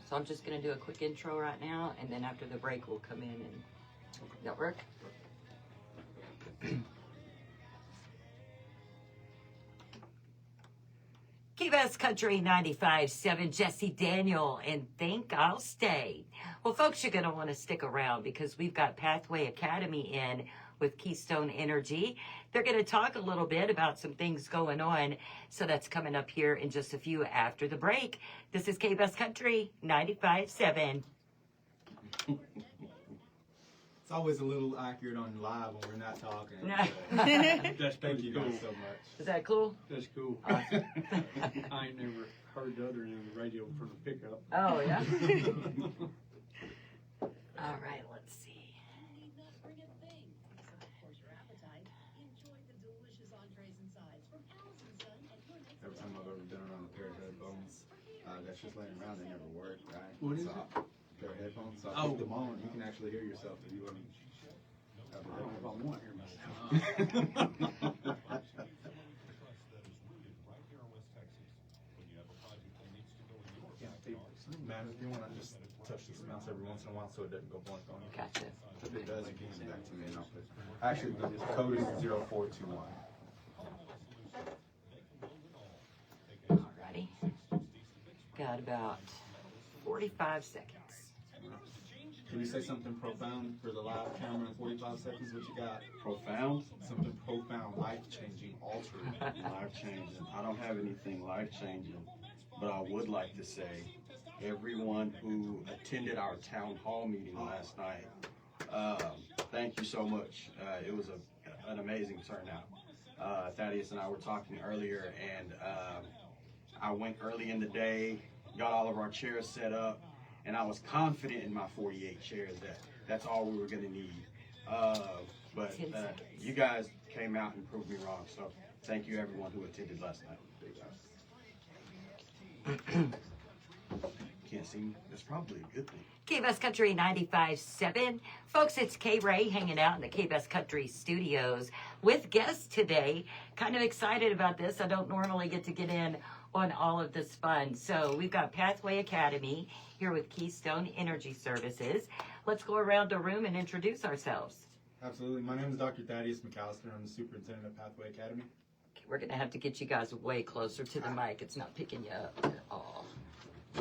So I'm just going to do a quick intro right now, and then after the break, we'll come in and... That work? KBest Country 95.7, Jesse Daniel, and Think I'll Stay. Well, folks, you're going to want to stick around because we've got Pathway Academy in with Keystone Energy. They're going to talk a little bit about some things going on, so that's coming up here in just a few after the break. This is KBest Country 95.7. It's always a little accurate on live when we're not talking. That's Thank you cool. guys so much. Is that cool? That's cool. Awesome. I ain't never heard the other end of the radio from the pickup. Oh, yeah? All right, let's see. Every time I've ever done it on a pair of headphones, that's just laying around, they never work, right? What is so it? A pair of headphones, so I put them on, you can actually hear yourself if you want to. I don't know if I want to hear myself. Man, if you want to just touch this mouse every once in a while so it doesn't go blank on you. Gotcha. If it does, you can send it back to me and I'll put. Actually, the code is 0421. Alrighty. Got about 45 seconds. Can you say something profound for the live camera in 45 seconds? What you got? Profound? Something profound, life-changing, altering. Life-changing. I don't have anything life-changing, but I would like to say everyone who attended our town hall meeting last night, thank you so much. It was an amazing turnout. Thaddeus and I were talking earlier, and I went early in the day, got all of our chairs set up, and I was confident in my 48 chairs that that's all we were going to need. But you guys came out and proved me wrong, so thank you everyone who attended last night. Can't see me. That's probably a good thing. KBest Country 95.7. Folks, it's KRae hanging out in the KBest Country studios with guests today. Kind of excited about this. I don't normally get to get in on all of this fun. So we've got Pathway Academy here with Keystone Energy Services. Let's go around the room and introduce ourselves. Absolutely. My name is Dr. Thaddeus McAllister. I'm the superintendent of Pathway Academy. Okay, we're going to have to get you guys way closer to the mic. It's not picking you up at all.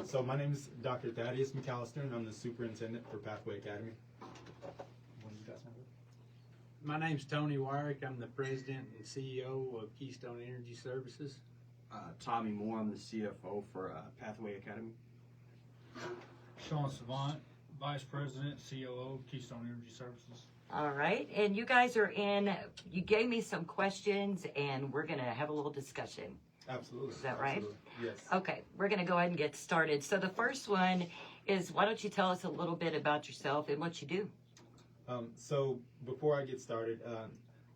So my name is Dr. Thaddeus McAllister, and I'm the superintendent for Pathway Academy. What do you guys want to do? My name's Tony Wyrick. I'm the president and CEO of Keystone Energy Services. Tommy Moore, I'm the CFO for Pathway Academy. Sean Savant, Vice President, COO, Keystone Energy Services. All right, and you guys are in, you gave me some questions, and we're going to have a little discussion. Absolutely. Is that right? Absolutely. Yes. Okay, we're going to go ahead and get started. So the first one is, why don't you tell us a little bit about yourself and what you do? So before I get started,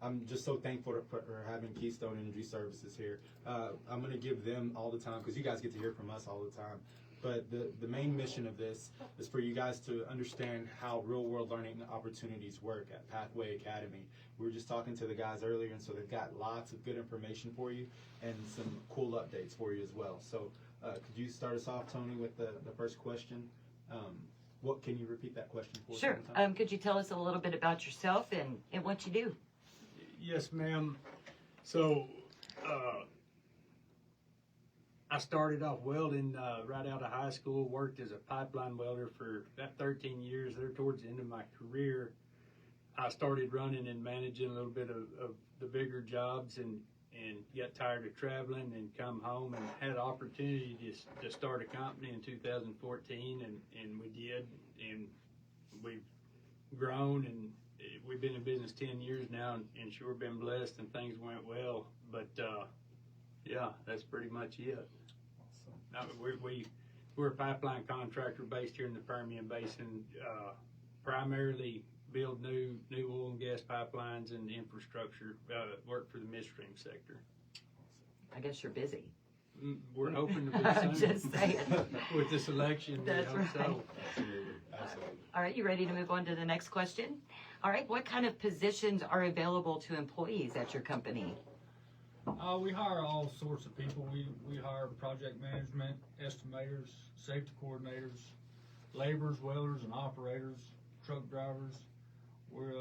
I'm just so thankful for having Keystone Energy Services here. I'm going to give them all the time because you guys get to hear from us all the time. But the main mission of this is for you guys to understand how real-world learning opportunities work at Pathway Academy. We were just talking to the guys earlier, and so they've got lots of good information for you and some cool updates for you as well. So could you start us off, Tony, with the first question? What can you repeat that question for us? Sure. one time? Could you tell us a little bit about yourself and what you do? Yes, ma'am. So, I started off welding right out of high school, worked as a pipeline welder for about 13 years. There towards the end of my career, I started running and managing a little bit of the bigger jobs and got tired of traveling and come home and had an opportunity to start a company in 2014 and we did, and we've grown and we've been in business 10 years now and sure been blessed and things went well, but yeah, that's pretty much it. We're a pipeline contractor based here in the Permian Basin, primarily build new oil and gas pipelines and infrastructure, work for the midstream sector. I guess you're busy. We're hoping to be I'm soon. just saying. With this election. That's we hope right. so. Absolutely. Absolutely. All right, you ready to move on to the next question? All right, what kind of positions are available to employees at your company? We hire all sorts of people. We hire project management, estimators, safety coordinators, laborers, welders, and operators, truck drivers. We're,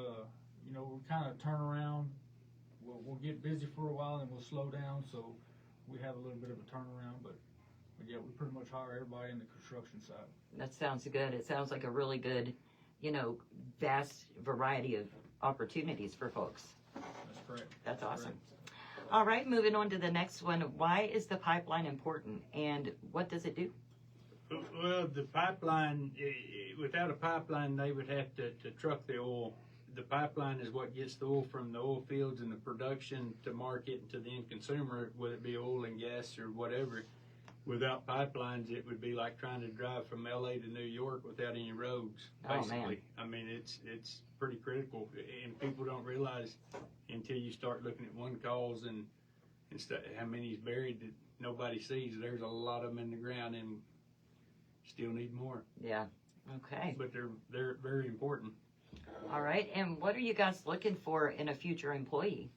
we kind of turn around. We'll get busy for a while and we'll slow down. So we have a little bit of a turnaround, but yeah, we pretty much hire everybody in the construction side. That sounds good. It sounds like a really good, vast variety of opportunities for folks. That's correct. That's awesome. All right, moving on to the next one. Why is the pipeline important and what does it do? Well, the pipeline, without a pipeline, they would have to truck the oil. The pipeline is what gets the oil from the oil fields and the production to market and to the end consumer, whether it be oil and gas or whatever. Without pipelines, it would be like trying to drive from LA to New York without any roads, basically. Oh, man. I mean, it's pretty critical, and people don't realize until you start looking at one cause and how many's buried that nobody sees. There's a lot of them in the ground and still need more. Yeah. Okay. But they're very important. All right. And what are you guys looking for in a future employee?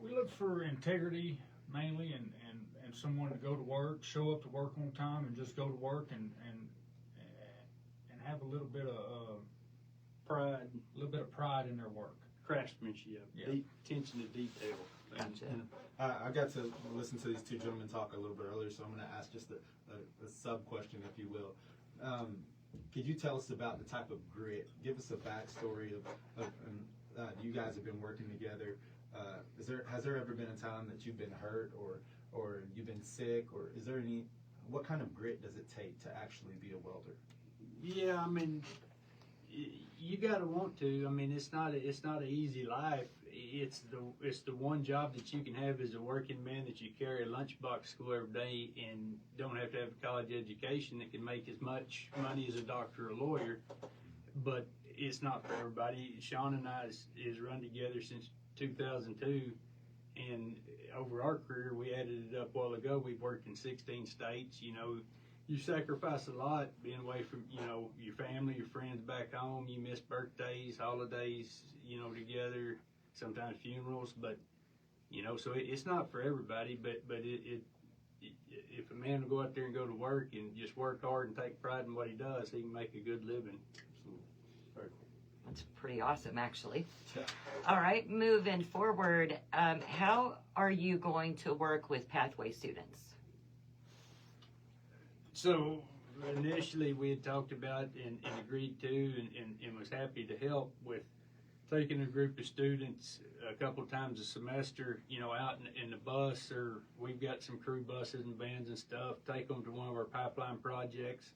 We look for integrity mainly, and someone to go to work, show up to work on time, and just go to work and have a little bit of Pride, pride in their work. craftsmanship, Yeah. attention to detail. Gotcha. I got to listen to these two gentlemen talk a little bit earlier, so I'm going to ask just a sub question, if you will. Could you tell us about the type of grit? Give us a backstory of you guys have been working together. Has there ever been a time that you've been hurt or you've been sick, or is there what kind of grit does it take to actually be a welder? Yeah, I mean, you gotta want to. I mean, it's not an easy life. It's the one job that you can have as a working man, that you carry a lunchbox to school every day and don't have to have a college education, that can make as much money as a doctor or a lawyer. But it's not for everybody. Sean and I is run together since 2002, and over our career, we added it up a while ago. We've worked in 16 states. You sacrifice a lot being away from, your family, your friends back home. You miss birthdays, holidays, together, sometimes funerals, but, so it's not for everybody, but if a man will go out there and go to work and just work hard and take pride in what he does, he can make a good living. Very cool. That's pretty awesome, actually. Yeah. All right, moving forward, how are you going to work with Pathway students? So initially we had talked about and agreed to and was happy to help with taking a group of students a couple of times a semester, out in the bus, or we've got some crew buses and vans and stuff, take them to one of our pipeline projects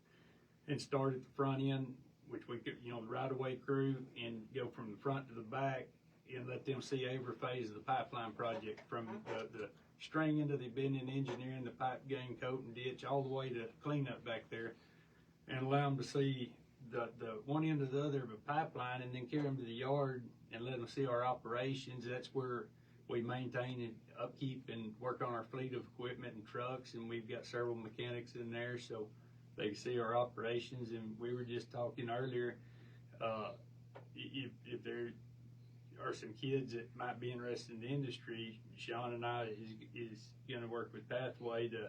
and start at the front end, which we could, the right-of-way crew, and go from the front to the back and let them see every phase of the pipeline project, from the stringing to the bending, engineering, the pipe gang, coat and ditch, all the way to cleanup back there, and allow them to see the one end to the other of a pipeline, and then carry them to the yard and let them see our operations. That's where we maintain and upkeep and work on our fleet of equipment and trucks, and we've got several mechanics in there so they can see our operations. And we were just talking earlier, if there are some kids that might be interested in the industry, Sean and I is going to work with Pathway to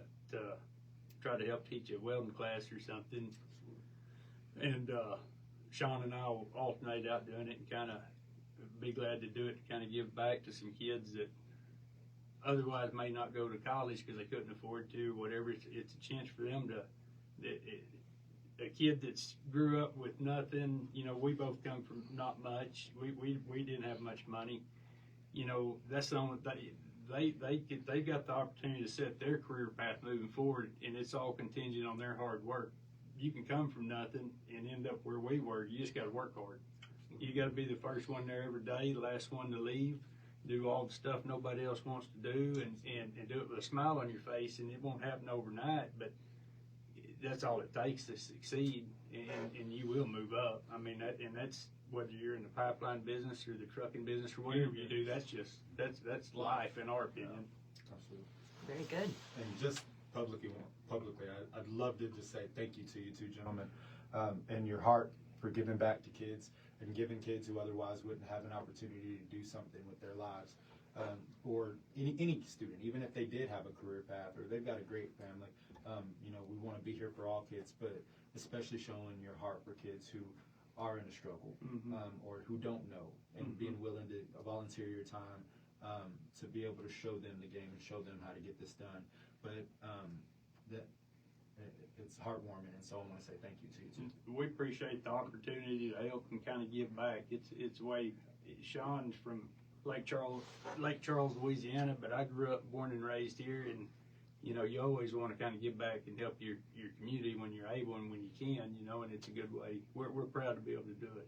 try to help teach a welding class or something. And Sean and I will alternate out doing it and kind of be glad to do it, to kind of give back to some kids that otherwise may not go to college because they couldn't afford to, or whatever. It's a chance for them a kid that's grew up with nothing. We both come from not much. We didn't have much money. That's the only they've got the opportunity to set their career path moving forward, and it's all contingent on their hard work. You can come from nothing and end up where we were. You just got to work hard. You got to be the first one there every day, the last one to leave, do all the stuff nobody else wants to do, and do it with a smile on your face. And it won't happen overnight, but that's all it takes to succeed, and you will move up. I mean, that's whether you're in the pipeline business or the trucking business or whatever you do. That's life, in our opinion. Absolutely. Very good. And just publicly, I'd love to just say thank you to you two gentlemen, and your heart for giving back to kids and giving kids who otherwise wouldn't have an opportunity to do something with their lives. or any student, even if they did have a career path or they've got a great family. You know, we want to be here for all kids, but especially showing your heart for kids who are in a struggle, or who don't know, and being willing to volunteer your time to be able to show them the game and show them how to get this done. But it's heartwarming, and so I want to say thank you to you too. We appreciate the opportunity to help and kind of give back. It's way. Sean's from Lake Charles, Louisiana, but I grew up, born and raised here, and you know, you always want to kind of give back and help your community when you're able and when you can, you know, and it's a good way. We're proud to be able to do it.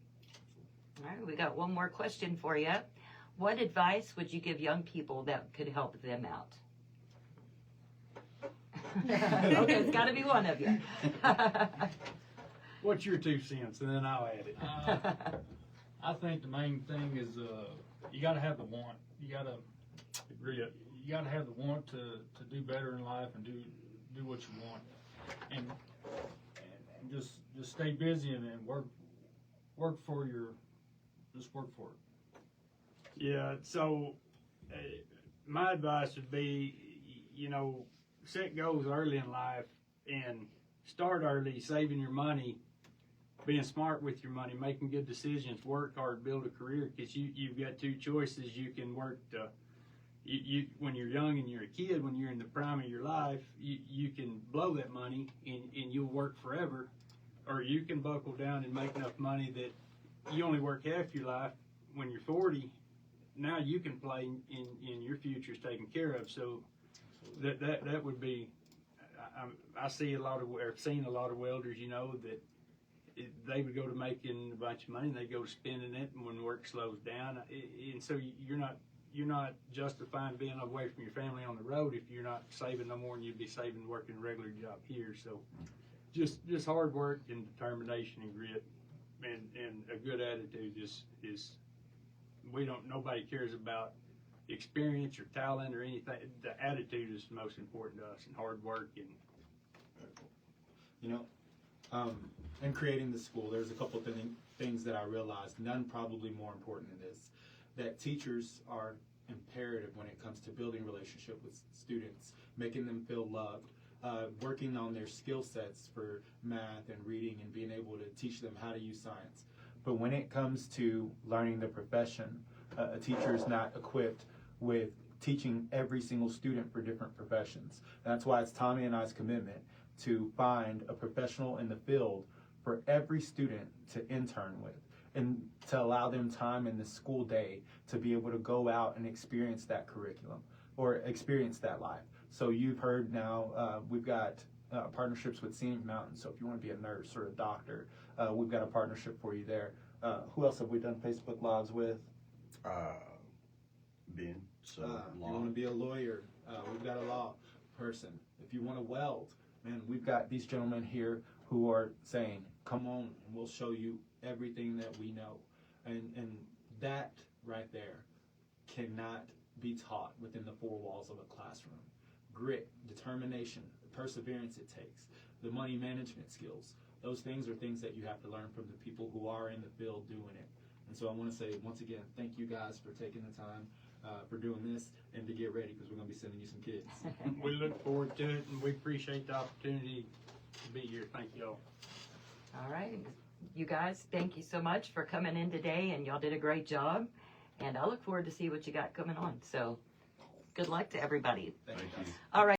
All right, we got one more question for you. What advice would you give young people that could help them out? Okay, it's got to be one of you. What's your 2 cents, and then I'll add it. I think the main thing is you got to have the want. You got to grit. You got to have the want to do better in life and do what you want, and just stay busy and work for it. Yeah. So my advice would be, you know, set goals early in life and start early, saving your money, being smart with your money, making good decisions, work hard, build a career, because you've got 2 choices. You can work when you're young and you're a kid, when you're in the prime of your life, you can blow that money and you'll work forever, or you can buckle down and make enough money that you only work half your life. When you're 40, now you can play in your future's taken care of. So that would be, I see a lot of, or seen a lot of welders, you know, that they would go to making a bunch of money and they go to spending it, and when work slows down, and so you're not justifying being away from your family on the road if you're not saving no more than you'd be saving working a regular job here. So just hard work and determination and grit and a good attitude is nobody cares about experience or talent or anything. The attitude is the most important to us, and hard work. And you know, in creating the school, there's a couple things that I realized, none probably more important than this, that teachers are imperative when it comes to building relationship with students, making them feel loved, working on their skill sets for math and reading and being able to teach them how to use science. But when it comes to learning the profession, a teacher is not equipped with teaching every single student for different professions. And that's why it's Tommy and I's commitment to find a professional in the field for every student to intern with, and to allow them time in the school day to be able to go out and experience that curriculum or experience that life. So you've heard now, we've got partnerships with Scenic Mountain. So if you want to be a nurse or a doctor, we've got a partnership for you there. Who else have we done Facebook Lives with? Ben. So if you want to be a lawyer, we've got a law person. If you want to weld, man, we've got these gentlemen here who are saying, come on and we'll show you everything that we know. And that right there cannot be taught within the 4 walls of a classroom. Grit, determination, the perseverance it takes, the money management skills, those things are things that you have to learn from the people who are in the field doing it. And so I want to say, once again, thank you guys for taking the time for doing this, and to get ready, because we're going to be sending you some kids. we look forward to it, and we appreciate the opportunity to be here. Thank you all. All right. You guys, thank you so much for coming in today, and y'all did a great job. And I look forward to see what you got coming on. So good luck to everybody. Thank you. All right.